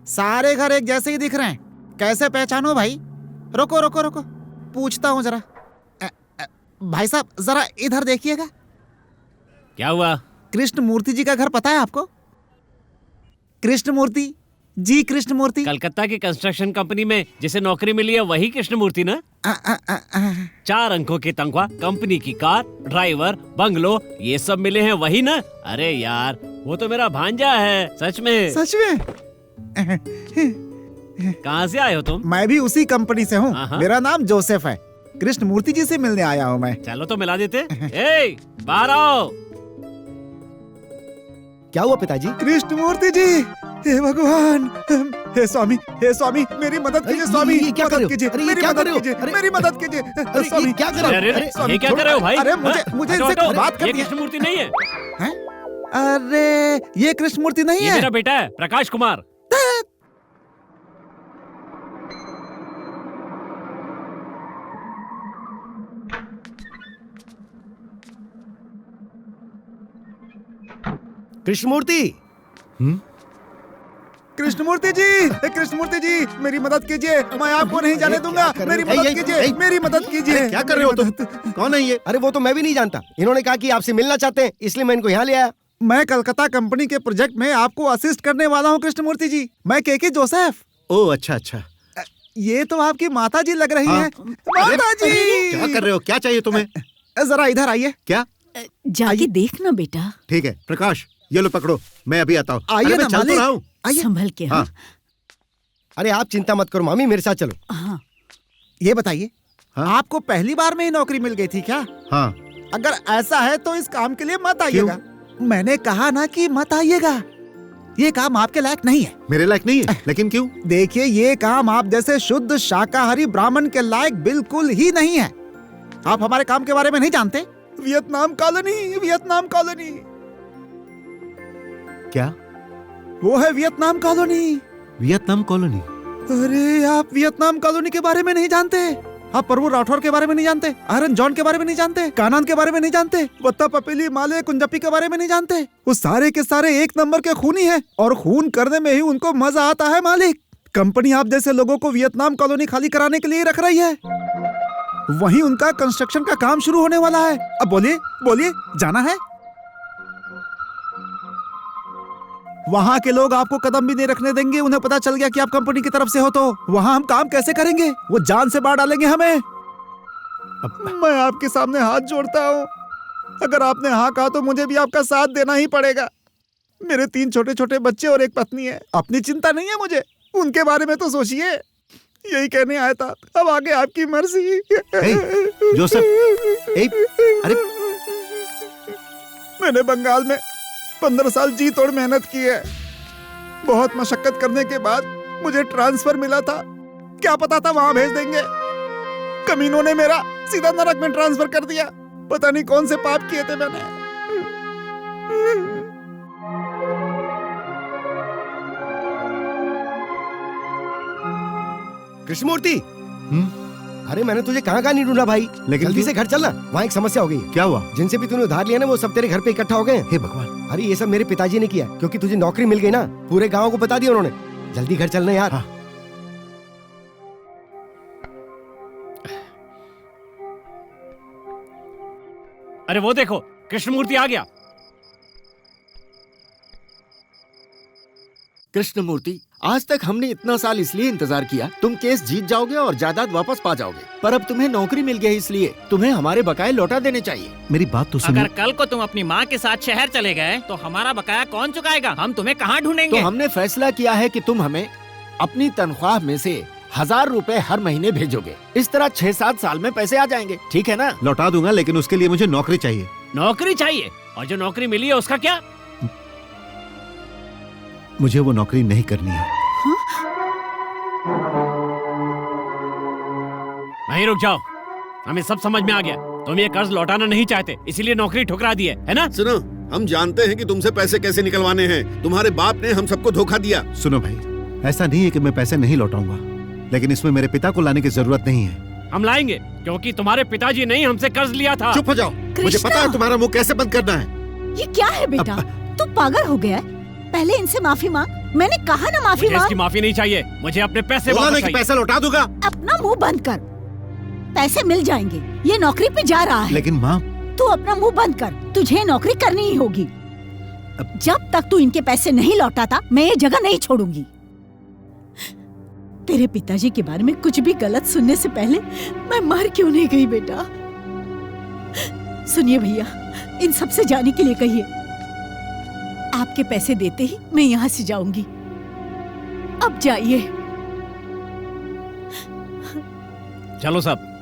सारे घर एक जैसे ही दिख रहे हैं, कैसे पहचानो भाई? रुको रुको रुको, पूछता हूँ जरा। भाई साहब जरा इधर देखिएगा। क्या हुआ? कृष्णमूर्ति जी का घर पता है आपको? कृष्णमूर्ति जी, कृष्णमूर्ति। कलकत्ता की कंस्ट्रक्शन कंपनी में जिसे नौकरी मिली है वही कृष्णमूर्ति ना? 4 अंकों की तनख्वाह, कंपनी की कार, ड्राइवर, बंगलो, ये सब मिले हैं वही ना? अरे यार वो तो मेरा भांजा है। सच में? सच में? कहाँ से आए हो तुम? मैं भी उसी कंपनी से हूँ। मेरा नाम जोसेफ है। कृष्णमूर्ति जी से मिलने आया हूँ मैं। चलो तो मिला देते। ए, बाहर आओ। क्या हुआ पिताजी? कृष्णमूर्ति जी, हे भगवान, हे स्वामी, मेरी मदद कीजिए स्वामी। ये क्या कर रहे हो? मेरी मदद कीजिए, मेरी मदद कीजिए स्वामी। क्या कर रहे हो? अरे ये क्या कर रहे हो भाई? अरे मुझे इनसे कुछ बात करनी है। ये कृष्णमूर्ति नहीं है। अरे ये कृष्णमूर्ति नहीं ये है। मेरा बेटा है प्रकाश कुमार। कृष्णमूर्ति। कृष्णमूर्ति जी, मेरी मदद कीजिए, मैं आपको नहीं जाने दूंगा। मेरी मदद कीजिए, मेरी मदद कीजिए। क्या कर रहे हो तुम? कौन है ये? अरे वो तो मैं भी नहीं जानता। इन्होंने कहा कि आपसे मिलना चाहते हैं, इसलिए मैं इनको यहाँ ले आया। मैं कलकत्ता कंपनी के प्रोजेक्ट में आपको असिस्ट करने वाला हूँ कृष्णमूर्ति जी। मैं के जोसेफ। ओह अच्छा अच्छा। ये तो आपकी माता जी लग रही हैं। माता जी क्या कर रहे हो? क्या चाहिए तुम्हें? जरा इधर आइए। क्या? जाके देखना बेटा। ठीक है प्रकाश, ये लो पकड़ो, मैं अभी आता हूँ। आइए ना मालिक, आइए। संभल के। हाँ। अरे आप चिंता मत करो मामी, मेरे साथ चलो। हाँ। ये बताइए, आपको पहली बार में ही नौकरी मिल गई थी क्या? हाँ। अगर ऐसा है तो इस काम के लिए मत आइएगा। मैंने कहा ना कि मत आइएगा। ये काम आपके लायक नहीं है। मेरे लायक नहीं है? लेकिन क्यों? देखिए, ये काम आप जैसे शुद्ध शाकाहारी ब्राह्मण के लायक बिल्कुल ही नहीं है। आप हमारे काम के बारे में नहीं जानते। Vietnam colony. क्या? वो है वियतनाम कॉलोनी। Vietnam colony? अरे आप वियतनाम कॉलोनी के बारे में नहीं जानते? आप प्रभु राठौर के बारे में नहीं जानते? आयरन जॉन के बारे में नहीं जानते? कानन के बारे में नहीं जानते? बत्ता पपीली माले कुंजप्पी के बारे में नहीं जानते? वो सारे के सारे एक नंबर के खूनी हैं और खून करने में ही उनको मजा आता है मालिक। कंपनी आप जैसे लोगों को वियतनाम कॉलोनी खाली कराने के लिए रख रही है। वहीं उनका कंस्ट्रक्शन का काम शुरू होने वाला है। अब बोलिए जाना है? वहाँ के लोग आपको कदम भी नहीं रखने देंगे। उन्हें पता चल गया कि आप कंपनी की तरफ से हो तो वहाँ हम काम कैसे करेंगे? वो जान से मार डालेंगे हमें। मैं आपके सामने हाथ जोड़ता हूँ, अगर आपने हाँ कहा तो मुझे भी आपका साथ देना ही पड़ेगा। मेरे 3 छोटे छोटे बच्चे और एक पत्नी है। अपनी चिंता नहीं है मुझे, उनके बारे में तो सोचिए। यही कहने आया था, अब आगे आपकी मर्जी। जोसेफ, अरे मैंने बंगाल में 15 साल जी तोड़ मेहनत की है। बहुत मशक्कत करने के बाद मुझे ट्रांसफर मिला था। क्या पता था वहां भेज देंगे। कमीनों ने मेरा सीधा नरक में ट्रांसफर कर दिया। पता नहीं कौन से पाप किए थे मैंने। कृष्णमूर्ति, अरे मैंने तुझे कहाँ नहीं ढूंढा भाई। लेकिन जल्दी से घर चलना, वहाँ एक समस्या हो गई। क्या हुआ? जिनसे भी तूने उधार लिया ना, वो सब तेरे घर पे इकट्ठा हो गए। हे भगवान। अरे ये सब मेरे पिताजी ने किया, क्योंकि तुझे नौकरी मिल गई ना, पूरे गांव को बता दिया उन्होंने। जल्दी घर चलना यार। हाँ। अरे वो देखो, कृष्णमूर्ति आ गया। कृष्णमूर्ति, आज तक हमने इतना साल इसलिए इंतजार किया, तुम केस जीत जाओगे और जायदाद वापस पा जाओगे, पर अब तुम्हें नौकरी मिल गई, इसलिए तुम्हें हमारे बकाये लौटा देने चाहिए। मेरी बात तो सुनो। अगर कल को तुम अपनी माँ के साथ शहर चले गए तो हमारा बकाया कौन चुकाएगा? हम तुम्हें कहाँ ढूंढेंगे? तो हमने फैसला किया है कि तुम हमें अपनी तनख्वाह में से 1000 रुपए हर महीने भेजोगे। इस तरह 6-7 साल में पैसे आ जाएंगे, ठीक है ना? लौटा दूंगा, लेकिन उसके लिए मुझे नौकरी चाहिए। नौकरी चाहिए? और जो नौकरी मिली है उसका क्या? मुझे वो नौकरी नहीं करनी है। नहीं, रुक जाओ, हमें सब समझ में आ गया। तुम ये कर्ज लौटाना नहीं चाहते, इसीलिए नौकरी ठुकरा दी है ना? सुनो, हम जानते हैं कि तुमसे पैसे कैसे निकलवाने हैं। तुम्हारे बाप ने हम सबको धोखा दिया। सुनो भाई, ऐसा नहीं है कि मैं पैसे नहीं लौटाऊंगा, लेकिन इसमें मेरे पिता को लाने की जरूरत नहीं है। हम लाएंगे, क्योंकि तुम्हारे पिताजी ने हमसे कर्ज लिया था। चुप हो जाओ, मुझे पता है तुम्हारा मुंह कैसे बंद करना है। ये क्या है बेटा? तू पागल हो गया है? पहले इनसे माफी मांग। मैंने कहा ना माफी मुझे इसकी मांग। माफी नहीं चाहिए, मुझे अपने पैसे बोला वापस ना कि चाहिए। पैसा लौटा दूंगा। अपना मुंह बंद कर, पैसे मिल जाएंगे। ये नौकरी पे जा रहा है। लेकिन माँ, तू अपना मुंह बंद कर, तुझे नौकरी करनी ही होगी। जब तक तू इनके पैसे नहीं लौटाता मैं ये जगह नहीं छोड़ूंगी। तेरे पिताजी के बारे में कुछ भी गलत सुनने से पहले मैं मर क्यों नहीं गई बेटा। सुनिए भैया, इन सब से जाने के लिए कहिए। आपके पैसे देते ही मैं यहाँ से जाऊंगी। अब जाइए। चलो साहब।